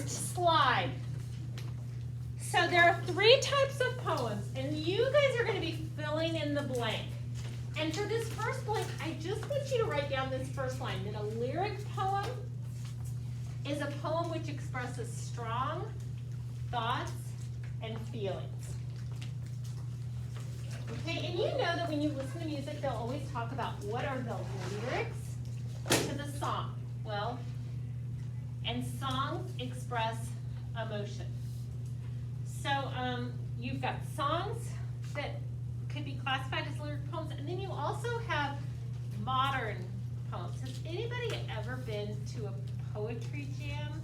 Next slide. So there are 3 types of poems, and you guys are going to be filling in the blank. And for this first blank, I just want you to write down this first line, that a lyric poem is a poem which expresses strong thoughts and feelings. Okay, and you know that when you listen to music, they'll always talk about what are the lyrics to the song. Well, and songs express emotion. So you've got songs that could be classified as lyric poems, and then you also have modern poems. Has anybody ever been to a poetry jam?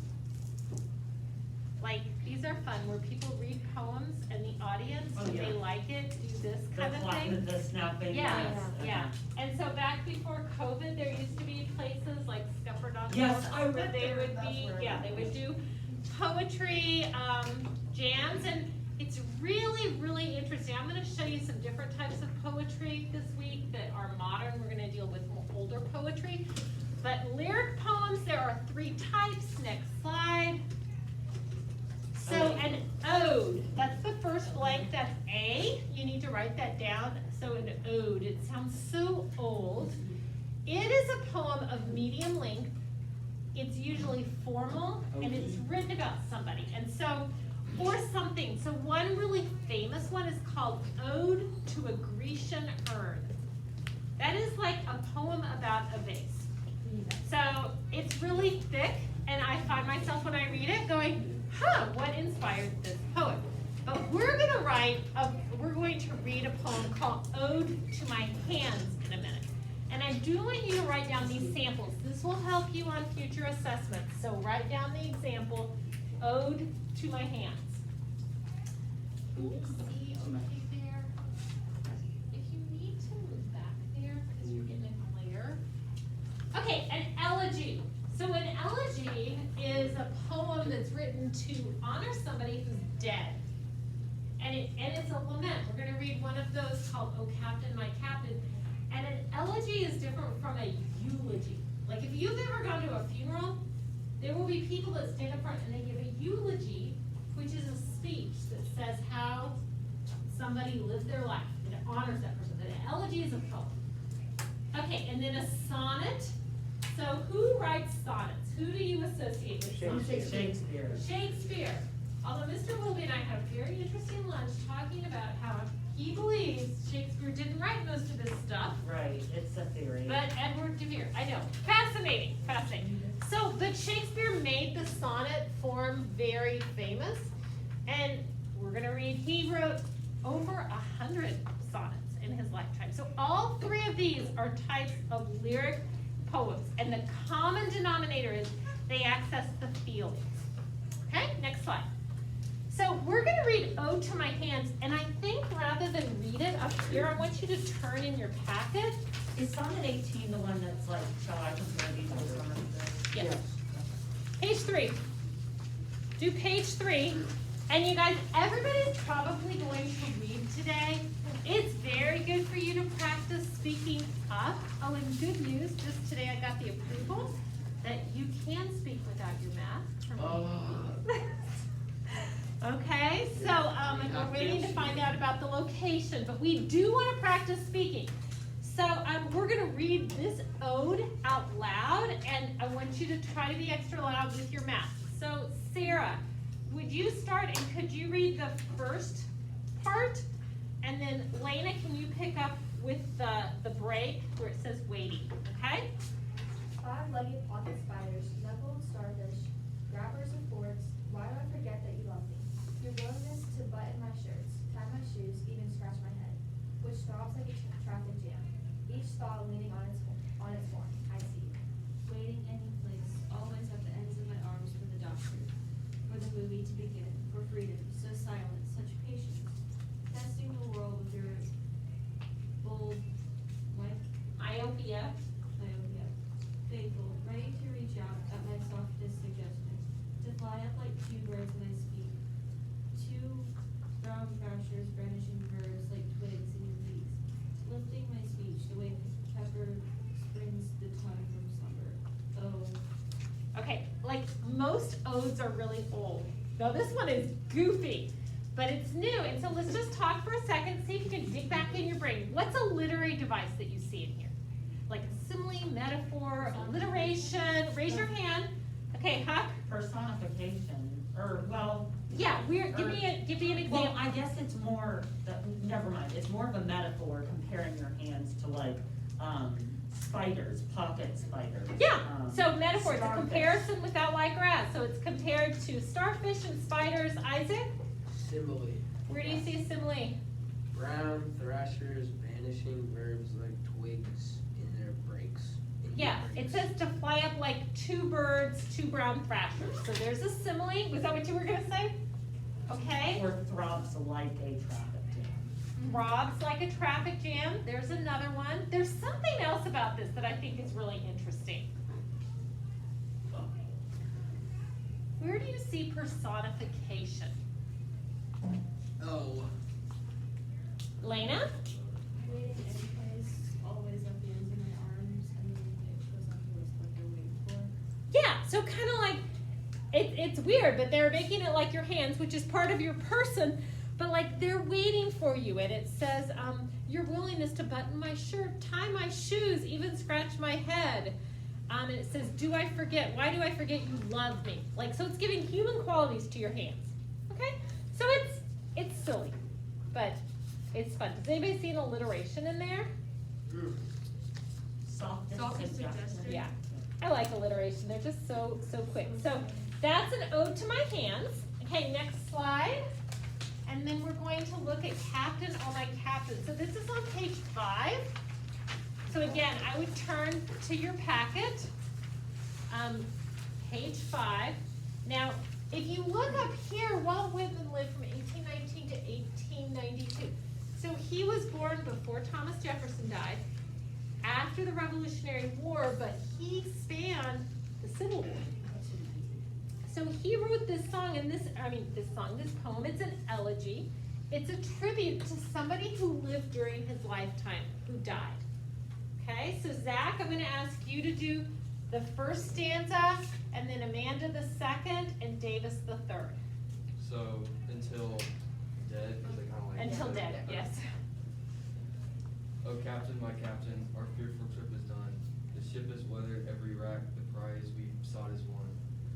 Like, these are fun, where people read poems and the audience, if they like it, do this kind of thing. The snapping. Yeah, yeah. And so back before COVID, there used to be places like Scuppernong, Yes, I where went they there. would That's be, where I yeah, went. they would do poetry jams, and it's really, really interesting. I'm gonna show you some different types of poetry this week that are modern. We're gonna deal with more older poetry. But lyric poems, there are 3 types. Next slide. So an ode, that's the first blank, that's A. You need to write that down. So an ode, it sounds so old. It is a poem of medium length. It's usually formal, and it's written about somebody. And so, or something. So one really famous one is called Ode to a Grecian Urn. That is like a poem about a vase. So it's really thick, and I find myself when I read it going, huh, what inspired this poet? But we're going to read a poem called Ode to My Hands in a minute. And I do want you to write down these samples. This will help you on future assessments. So write down the example, Ode to My Hands. Can you see okay there? If you need to move back there because you're getting a glare. Okay, an elegy. So an elegy is a poem that's written to honor somebody who's dead. And it's a lament. We're going to read one of those called O Captain, My Captain. And an elegy is different from a eulogy. Like if you've ever gone to a funeral, there will be people that stand up front and they give a eulogy, which is a speech that says how somebody lived their life. And it honors that person. But an elegy is a poem. Okay, and then a sonnet. So who writes sonnets? Who do you associate with sonnets? Shakespeare. Shakespeare. Although Mr. Wilby and I had a very interesting lunch talking about how he believes Shakespeare didn't write most of this stuff. Right, it's a theory. But Edward de Vere, I know. Fascinating, fascinating. So, but Shakespeare made the sonnet form very famous. And we're going to read, he wrote over 100 sonnets in his lifetime. So all 3 of these are types of lyric poems. And the common denominator is they access the feelings. Okay, next slide. So we're going to read Ode to My Hands, and I think rather than read it up here, I want you to turn in your packet. Is sonnet 18 the one that's like, shall I compare these with some of this? Yes. Page 3. Do page 3. And you guys, everybody's probably going to read today. It's very good for you to practice speaking up. Oh, and good news, just today I got the approval that you can speak without your mask. Okay, so and we're waiting to find out about the location, but we do want to practice speaking. So we're going to read this ode out loud, and I want you to try to be extra loud with your mask. So Sarah, would you start, and could you read the first part? And then Lena, can you pick up with the break where it says waiting, okay? 5-legged pocket spiders, knuckled starfish, grabbers of forks, why do I forget that you love me? Your willingness to button my shirts, tie my shoes, even scratch my head, which throbs like a traffic jam, each thought leaning on its horn, I see you. Waiting any place, always at the ends of my arms for the doctor, for the movie to begin, for freedom, so silent, such patience, testing the world with your bold, Myopia. faithful, ready to reach out at my softest suggestion, to fly up like 2 birds when I speak, 2 brown crashers brandishing verbs like twigs in your beaks, lifting my speech the way pepper springs the tongue from slumber. Oh. Okay, like most odes those are really old. Now this one is goofy, but it's new. And so let's just talk for a second, see if you can dig back in your brain. What's a literary device that you see in here? Like a simile, metaphor, alliteration, raise your hand. Okay, Huck? Personification, or, well, Yeah, give me an well, example. I guess it's more, never mind, it's more of a metaphor comparing your hands to like, spiders, pocket spiders. Yeah, so metaphor, it's a starfish. comparison without like or as. So it's compared to starfish and spiders. Isaac, Simile. where do you see simile? Brown thrashers vanishing verbs like twigs in their breaks. Yeah, it says to fly up like two birds, two brown thrashers. So there's a simile. Was that what you were gonna say? Okay. Or throbs like a traffic jam. Rob's like a traffic jam. There's another one. There's something else about this that I think is really interesting. Where do you see personification? Oh. Lena? Waiting in place, always have hands in my arms, and then it goes on to list what they're waiting for. Yeah, so kind of like, it's weird, but they're making it like your hands, which is part of your person, but like they're waiting for you. And it says, your willingness to button my shirt, tie my shoes, even scratch my head. And it says, do I forget? Why do I forget you love me? Like, so it's giving human qualities to your hands. Okay? So it's silly, but it's fun. Does anybody see an alliteration in there? Soft Soft suggestion. suggestion. Yeah. I like alliteration. They're just so quick. So that's an ode to my hands. Okay, next slide. And then we're going to look at Captain, oh my Captain. So this is on page 5. So again, I would turn to your packet, page 5. Now, if you look up here, Walt Whitman lived from 1819 to 1892. So he was born before Thomas Jefferson died, after the Revolutionary War, but he spanned the Civil War. So he wrote this song, and this poem, it's an elegy. It's a tribute to somebody who lived during his lifetime, who died. Okay, so Zach, I'm gonna ask you to do the first stanza, and then Amanda the second, and Davis the third. So until dead, is it kind of like Until dead, yes. Oh captain, my captain, our fearful trip is done. The ship is weathered, every rack, the prize we sought is won.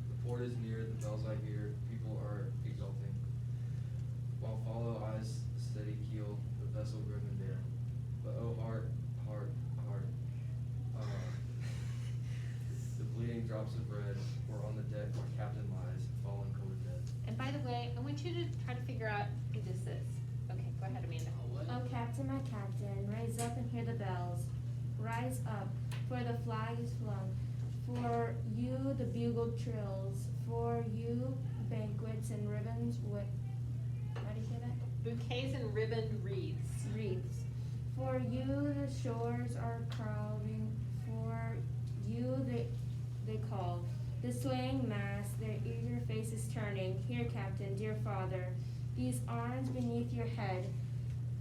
The port is near, the bells I hear, people are exulting. While follow eyes the steady keel, the vessel grim and bare. But oh heart, heart, heart, the bleeding drops of red were on the deck, my captain lies, fallen cold dead. And by the way, I want you to try to figure out who this is. Okay, go ahead, Amanda. Oh, captain, my captain, rise up and hear the bells. Rise up, for the flag is flung. For you the bugle trills. For you banquets and ribbons. How do you say that? Bouquets and ribboned wreaths. Wreaths. For you the shores are crowding. For you they call. The swaying mass, their eager faces turning. Here, captain, dear father, these arms beneath your head.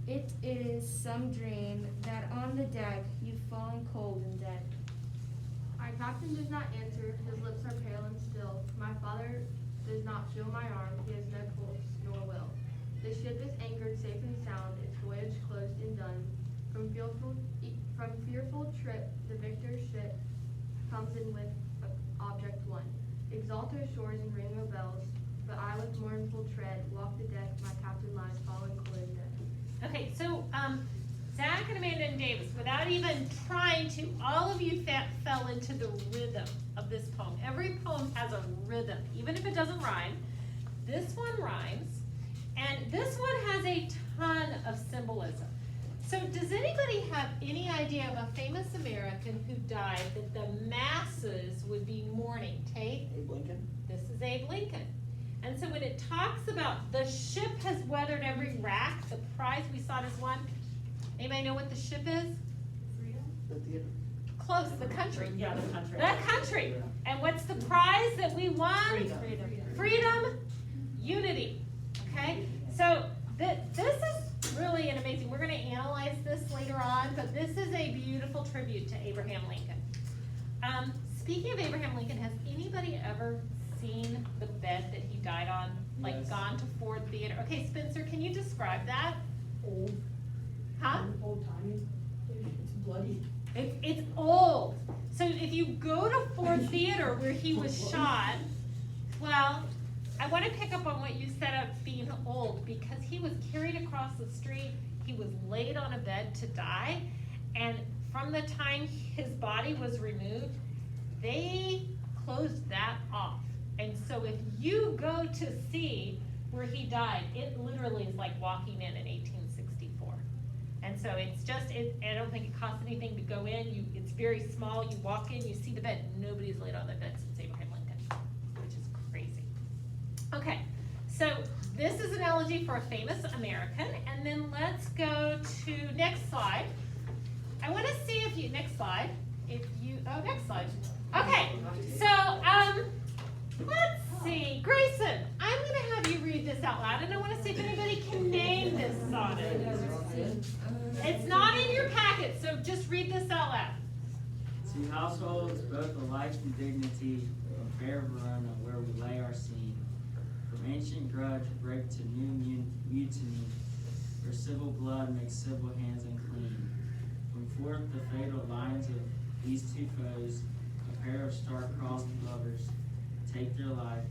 It is some dream that on the deck you've fallen cold and dead. Our captain does not answer, his lips are pale and still. My father does not feel my arm, he has no pulse, nor will. The ship is anchored safe and sound, its voyage closed and done. From fearful trip, the victor's ship comes in with object won. Exalt our shores and ring our bells, but I with mournful tread walk the deck, my captain lies fallen cold and dead. Okay, so Zach and Amanda and Davis, without even trying to, all of you fell into the rhythm of this poem. Every poem has a rhythm, even if it doesn't rhyme. This one rhymes, and this one has a ton of symbolism. So does anybody have any idea of a famous American who died that the masses would be mourning? Tate? Abe Lincoln? This is Abe Lincoln. And so when it talks about the ship has weathered every rack, the prize we sought is won. Anybody know what the ship is? The theater. Close, the country. Yeah, the country. The country. And what's the prize that we won? Freedom. Freedom, unity. Okay? So this is really an amazing, we're gonna analyze this later on, but this is a beautiful tribute to Abraham Lincoln. Speaking of Abraham Lincoln, has anybody ever seen the bed that he died on? Like Yes. gone to Ford Theater? Okay, Spencer, can you describe that? Old. Huh? Old timey. It's bloody. It's old. So if you go to Ford Theater where he was shot, well, I want to pick up on what you said of being old, because he was carried across the street, he was laid on a bed to die, and from the time his body was removed, they closed that off. And so if you go to see where he died, it literally is like walking in 1864. And so it's just, I don't think it costs anything to go in. It's very small. You walk in, you see the bed. Nobody's laid on that bed since Abraham Lincoln, which is crazy. Okay, so this is an elegy for a famous American. And then let's go to next slide. I want to see if you, next slide, next slide. Okay, so, let's see, Grayson, I'm gonna have you read this out loud, and I wanna see if anybody can name this sonnet. It's not in your packet, so just read this out loud. To households both of life and dignity, of fair Verona, where we lay our scene. From ancient grudge break to new mutiny, where civil blood makes civil hands unclean. From forth the fatal lines of these two foes, a pair of star-crossed lovers, take their life,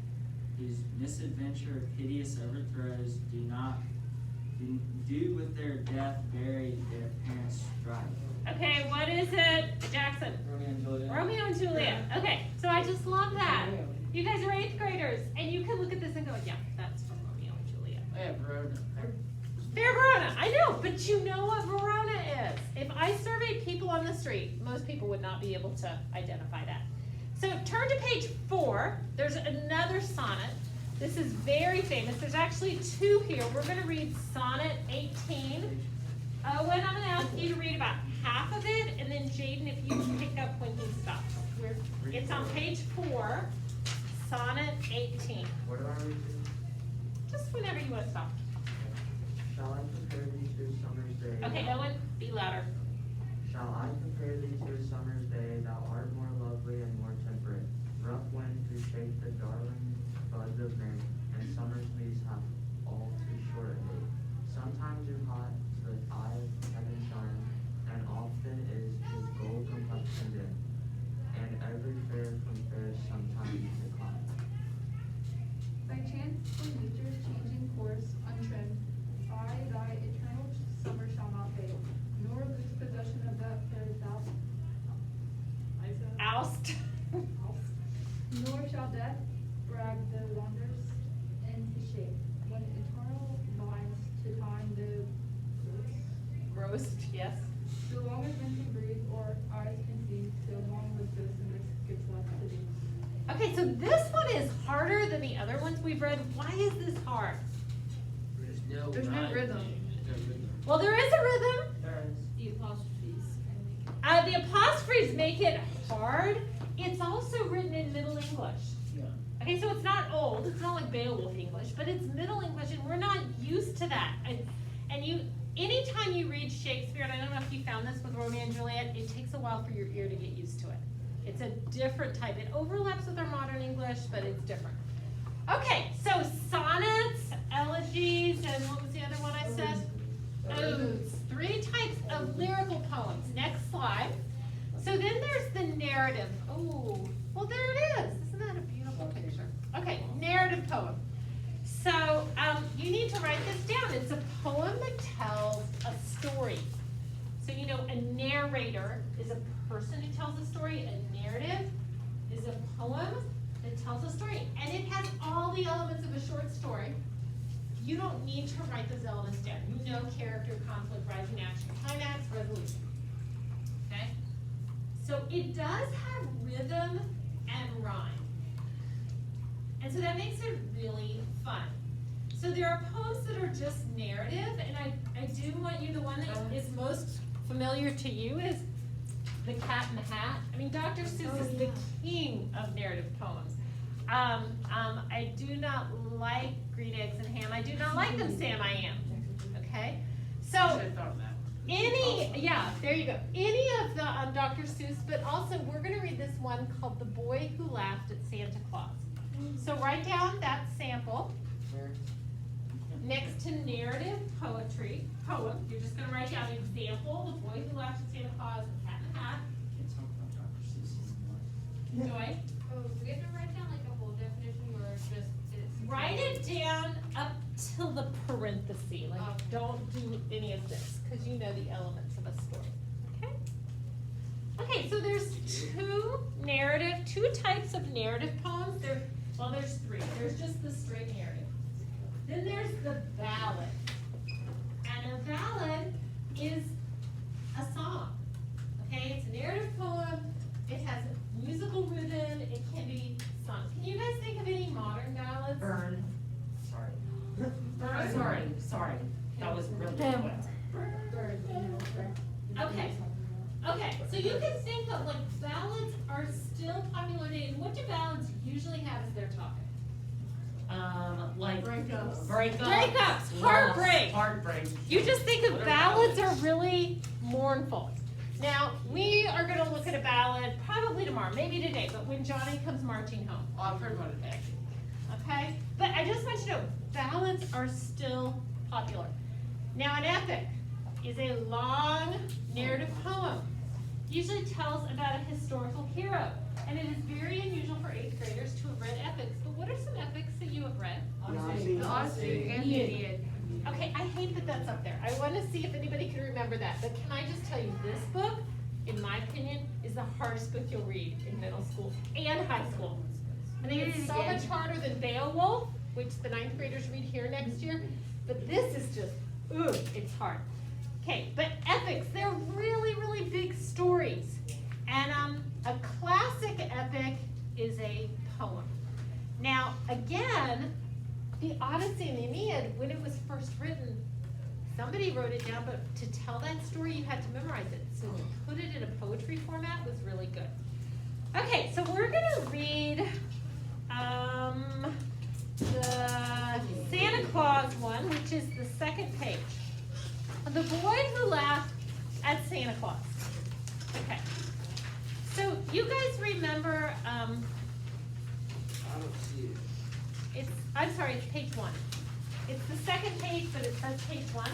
whose misadventure hideous overthrows do with their death bury their parents' strife. Okay, what is it, Jackson? Romeo and Juliet. Romeo and Juliet. Okay, so I just love that. You guys are 8th graders, and you can look at this and go, yeah, that's from Romeo and Juliet. I have Verona. Fair Verona, I know, but you know what Verona is. If I surveyed people on the street, most people would not be able to identify that. So turn to page 4. There's another sonnet. This is very famous. There's actually 2 here. We're going to read sonnet 18. Owen, I'm going to ask you to read about half of it, and then Jaden, if you can pick up when he stops. It's on page 4, sonnet 18. What do I read? Just whenever you want to stop. Shall I compare thee to a summer's day? Okay, Owen, be louder. Shall I compare thee to a summer's day? Thou art more lovely and more temperate. Rough winds do shake the darling buds of May, and summer's leaves have all too short a day. Sometimes do hot the eye of heaven shine, and often is his gold complexion dim, and every fair from fair sometimes decline. By chance or nature's changing course untrimmed, I thy eternal summer shall not fade, nor lose possession of that fair thou. Oust. Nor shall death brag the wonders in his shape, when eternal binds to time the Roast, yes. so long as men can breathe or eyes can see, so long with ghostliness gets left to be. Okay, so this one is harder than the other ones we've read. Why is this hard? There's no rhythm. Well, there is a rhythm. There is. The apostrophes kind of make it. The apostrophes make it hard. It's also written in Middle English. Yeah. Okay, so it's not old. It's not like Beowulf English, but it's Middle English, and we're not used to that. And you, anytime you read Shakespeare, and I don't know if you found this with Romeo and Juliet, it takes a while for your ear to get used to it. It's a different type. It overlaps with our modern English, but it's different. Okay, so sonnets, elegies, and what was the other one I said? Odes. 3 types of lyrical poems. Next slide. So then there's the narrative. Oh, well there it is. Isn't that a beautiful picture? Okay, narrative poem. So you need to write this down. It's a poem that tells a story. So you know, a narrator is a person who tells a story. A narrative is a poem that tells a story. And it has all the elements of a short story. You don't need to write those elements down. You know character, conflict, rising action, climax, resolution. Okay? So it does have rhythm and rhyme. And so that makes it really fun. So there are poems that are just narrative, and I do want you, the one that is most familiar to you is The Cat in the Hat. I mean, Dr. Seuss is the king of narrative poems. I do not like Green Eggs and Ham. I do not like them, Sam, I am. Okay? So, yeah, there you go. Any of the Dr. Seuss, but also we're going to read this one called The Boy Who Laughed at Santa Claus. So write down that sample Where? next to narrative poetry, poem. You're just gonna write down example, the boy who laughed at Santa Claus, the cat in the hat. Can't talk about Dr. Seuss anymore. Joy, Oh, do we have to write down like a whole definition or just it's? write it down up till the parenthesis, like Okay. don't do any of this, cause you know the elements of a story, okay? Okay, so there's two types of narrative poems. There's three. There's just the straight narrative. Then there's the ballad. And a ballad is a song, okay? It's a narrative poem. It has a musical rhythm. It can be sung. Can you guys think of any modern ballads? Burn. Sorry. Burn. Sorry. That was really Burn. quick. Okay. Okay, so you can think of like ballads are still popular today, and what do ballads usually have as their topic? Like. Breakups. Breakups, loss, heartbreak. Heartbreak. You just think of What are ballads ballads? are really mournful. Now, we are gonna look at a ballad probably tomorrow, maybe today, but when Johnny comes marching home. Oh, I've heard one today. Okay, but I just want you to know, ballads are still popular. Now, an epic is a long narrative poem. Usually tells about a historical hero, and it is very unusual for 8th graders to have read epics. But what are some epics that you have read? The Odyssey and the Iliad. Okay, I hate that that's up there. I want to see if anybody can remember that. But can I just tell you, this book, in my opinion, is the hardest book you'll read in middle school and high school. I think it's so much harder than Beowulf, which the 9th graders read here next year. But this is just, ooh, it's hard. Okay, but epics, they're really, really big stories. And a classic epic is a poem. Now, again, the Odyssey and the Aeneid, when it was first written, somebody wrote it down, but to tell that story, you had to memorize it. So to put it in a poetry format was really good. Okay, so we're gonna read the Santa Claus one, which is the second page. The Boy Who Laughed at Santa Claus. Okay. So you guys remember, I don't see it. I'm sorry, it's page 1. It's the second page, but it says page 1.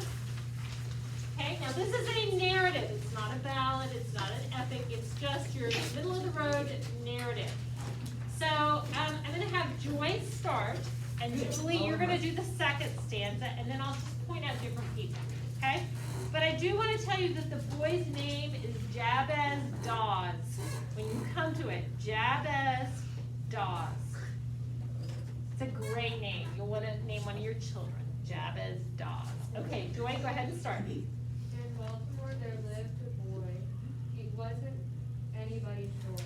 Okay, now this is a narrative. It's not a ballad, it's not an epic, it's just your middle of the road narrative. So I'm gonna have Joy start, and Julie, you're gonna do the second stanza, and then I'll just point out different people, okay? But I do wanna tell you that the boy's name is Jabez Dawes. When you come to it, Jabez Dawes. It's a great name. You'll want to name one of your children, Jabez Dawes. Okay, Joy, go ahead and start. In Baltimore there lived a boy. He wasn't anybody's joy.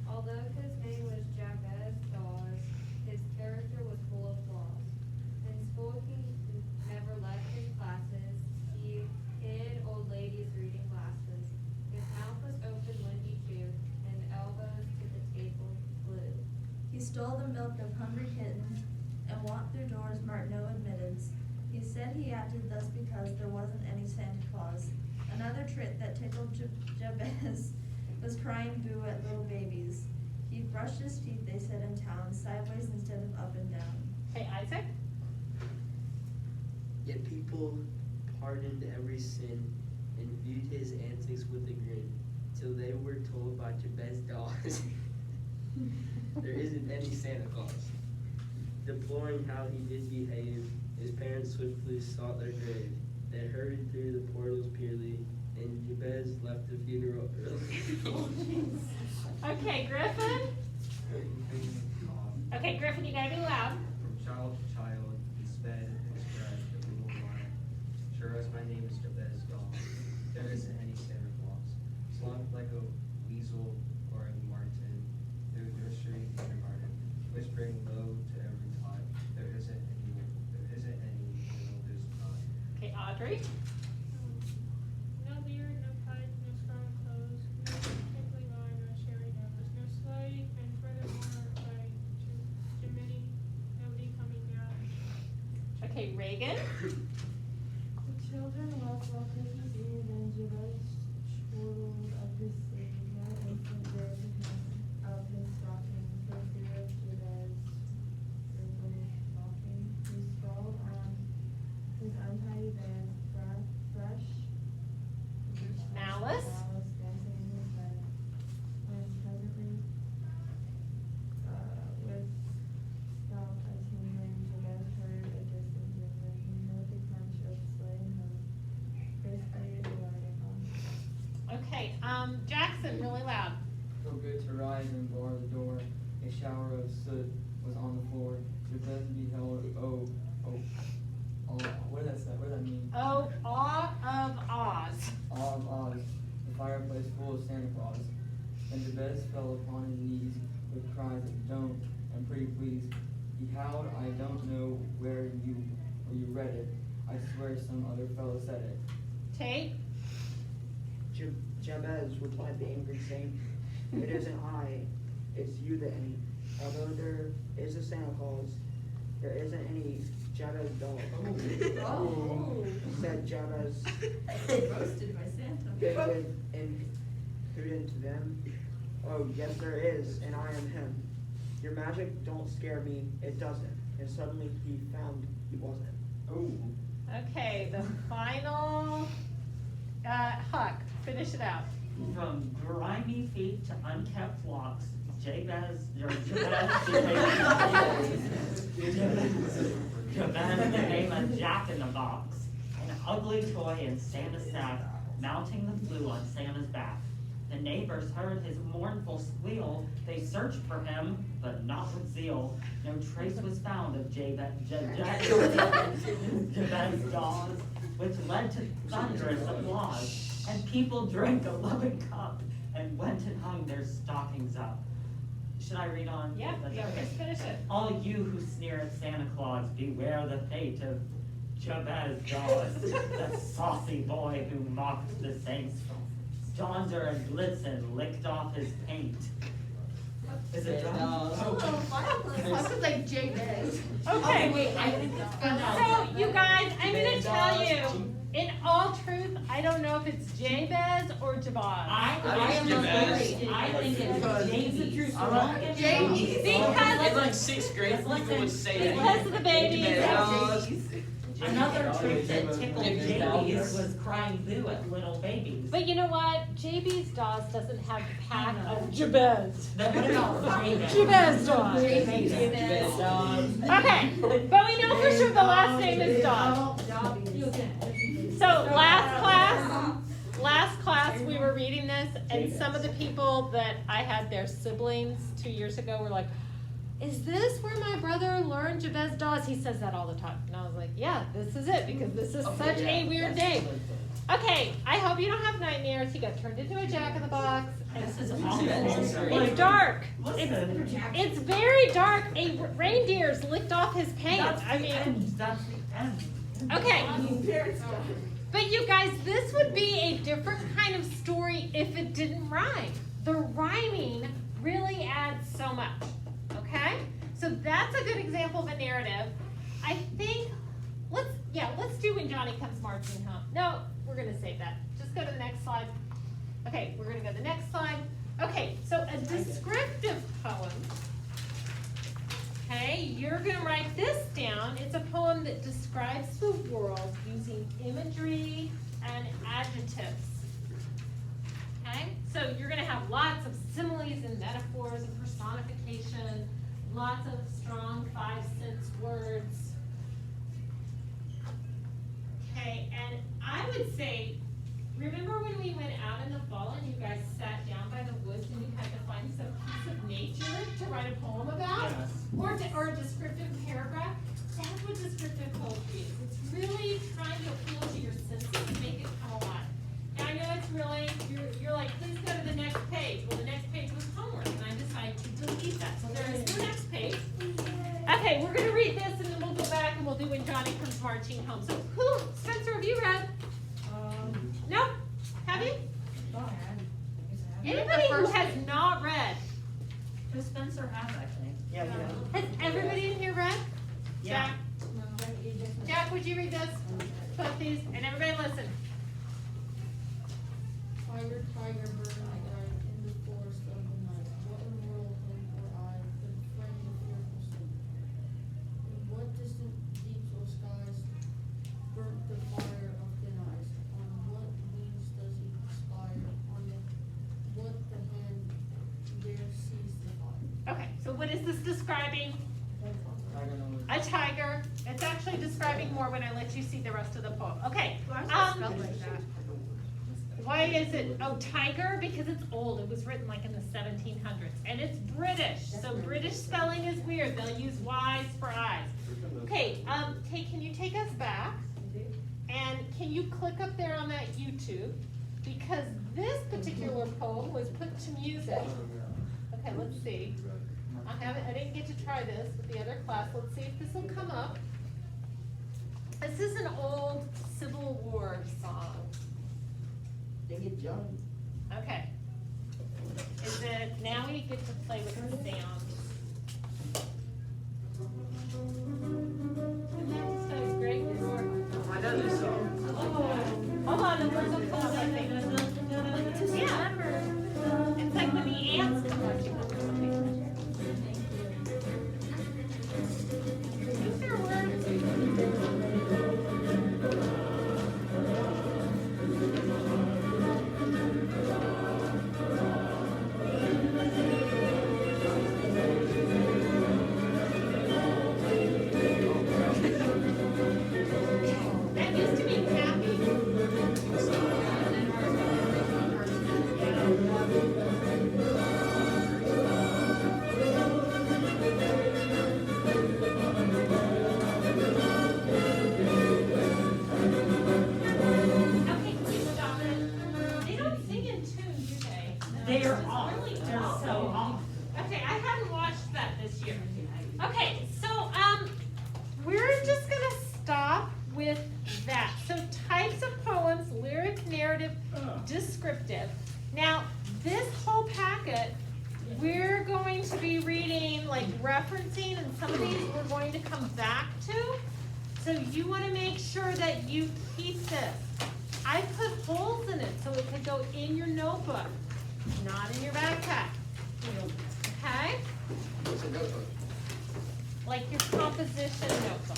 Although his name was Jabez Dawes, his character was full of flaws. In school he never left his classes. He hid old ladies' reading glasses. His mouth was open when he chewed, and elbows to the table glued. He stole the milk of hungry kittens and walked through doors marked no admittance. He said he acted thus because there wasn't any Santa Claus. Another trick that tickled Jabez was crying boo at little babies. He brushed his teeth, they said in town, sideways instead of up and down. Hey, Isaac? Yet people pardoned every sin and viewed his antics with a grin, till they were told by Jabez Dawes there isn't any Santa Claus. Deploring how he did behave, his parents swiftly sought their grave. They hurried through the portals purely, and Jabez left the funeral early. Okay, Griffin? Okay, Griffin, you gotta be loud. From child to child, he sped and spread the legal line. Sure as my name is Jabez Dawes, there isn't any Santa Claus. Slunk like a weasel or a martin, through nursery and kindergarten, whispering low to every tot, there isn't any, little who's not. Okay, Audrey? No beard, no pipe, no scarlet clothes, no twinkling eye, no cherry nose, no sleigh, and furthermore, like Jiminy, nobody coming down. Okay, Reagan? The children left while Christmas Eve and Jabez chortled of his sing. No infant dared to come of his stocking for fear of Jabez listen really loud. So good to rise and bar the door. A shower of soot was on the floor. Jabez beheld, what does that say? What does that mean? Oh, awe of Oz. Awe of Oz, the fireplace full of Santa Claus. And Jabez fell upon his knees with cries of don't and pretty please. He howled, I don't know where you read it. I swear some other fellow said it. Tate? Jabez replied the angry saint, it isn't I, it's you that ain't. Although there is a Santa Claus, there isn't any Jabez doll. Oh. Said Jabez, Roasted by Santa. impudent to them. Oh, yes there is, and I am him. Your magic don't scare me, it doesn't. And suddenly he found he wasn't. Okay, the final, Huck, finish it out. From grimy feet to unkept locks, Jabez became a jack-in-the-box, an ugly toy in Santa's sack, mounting the blue on Santa's back. The neighbors heard his mournful squeal. They searched for him, but not with zeal. No trace was found of Jabez's dolls, which led to thunderous applause. And people drank a loving cup and went and hung their stockings up. Should I read on? Yeah, just finish it. All you who sneer at Santa Claus, beware the fate of Jabez Dawes, the saucy boy who mocked the saints. Donder and Blitzen licked off his paint. Is it done? I was like Jabez. Okay. Wait, I think it's good. So, you guys, I'm gonna tell you, in all truth, I don't know if it's Jabez or Jabaz. I am agreed. I think it's Jabez. Because It's like sixth grade, people would say that. Because of the babies. Another trick that tickled Jabez was crying boo at little babies. But you know what? JB's Dawes doesn't have the pack of Jabez. Then what about Jabez? Jabez Dawes. Okay, but we know for sure the last name is Dawes. So last class we were reading this, and some of the people that I had their siblings 2 years ago were like, is this where my brother learned Jabez Dawes? He says that all the time. And I was like, yeah, this is it, because this is such a weird name. Okay, I hope you don't have nightmares. He got turned into a jack-in-the-box. This is awful. It's dark. It's very dark. Reindeer's licked off his paint. That's the end. Okay. But you guys, this would be a different kind of story if it didn't rhyme. The rhyming really adds so much. Okay? So that's a good example of a narrative. I think, let's do When Johnny Comes Marching Home. No, we're gonna save that. Just go to the next slide. Okay, we're gonna go to the next slide. Okay, so a descriptive poem. Okay, you're gonna write this down. It's a poem that describes the world using imagery and adjectives. Okay, so you're gonna have lots of similes and metaphors and personification, lots of strong 5-sense words. Okay, and I would say, remember when we went out in the fall and you guys sat down by the woods and you had to find some piece of nature to write a poem about? Yes. Or a descriptive paragraph? That's what descriptive poetry is. It's really trying to appeal to your senses and make it come alive. And I know it's really, you're like, please go to the next page. Well, the next page was homework, and I decided to delete that. So there is no next page. Okay, we're gonna read this and then we'll go back and we'll do When Johnny Comes Marching Home. So Spencer, have you read? Nope. Have you? Anybody who has not read? Who Spencer has, I think. Yeah. Has everybody in here read? Yeah. Jack, would you read this? Both these, and everybody listen. Tiger, tiger, bird in the night, in the forest of the night, what immortal hope or eye could frame the fearful scene? In what distant deeps or skies burnt the fire of thin eyes? On what wings does he aspire? What the hand there sees the fire? Okay, so what is this describing? A tiger. It's actually describing more when I let you see the rest of the poem. Okay. Why is it spelled like that? Why is it, oh, tiger? Because it's old, it was written like in the 1700s, and it's British, so British spelling is weird, they'll use Y's for I's. Okay, can you take us back? And can you click up there on that YouTube? Because this particular poem was put to music. Okay, let's see. I didn't get to try this with the other class. Let's see if this will come up. This is an old Civil War song. Ding it, John. Okay. Is it, now we get to play with the sounds. That was great. I know this song. Hold on, the words will come up, I think. Yeah. It's like when the ants come marching up or something. Is there words? That used to be happy. Okay, please stop it. They don't sing in tune, do they? They're It's off, really they're off. so off. Okay, I hadn't watched that this year. Okay, so, we're just gonna stop with that. So types of poems, lyric, narrative, descriptive. Now, this whole packet, we're going to be reading, like referencing, and some of these we're going to come back to. So you wanna make sure that you keep this. I put holes in it so it could go in your notebook, not in your backpack. Okay? What's a notebook? Like your composition notebook.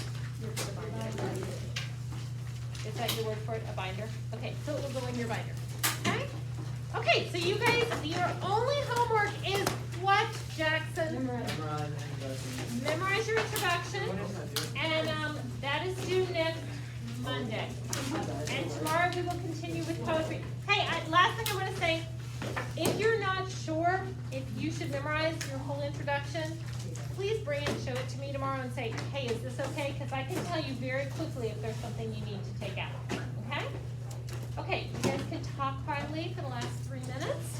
Is that your word for it, a binder? Okay, so it will go in your binder, okay? Okay, so you guys, your only homework is what, Jackson? Memorize your introduction, and, that is due next Monday. And tomorrow we will continue with poetry. Hey, last thing I'm gonna say, if you're not sure if you should memorize your whole introduction, please bring it and show it to me tomorrow and say, hey, is this okay? Because I can tell you very quickly if there's something you need to take out, okay? Okay, you guys can talk quietly for the last 3 minutes.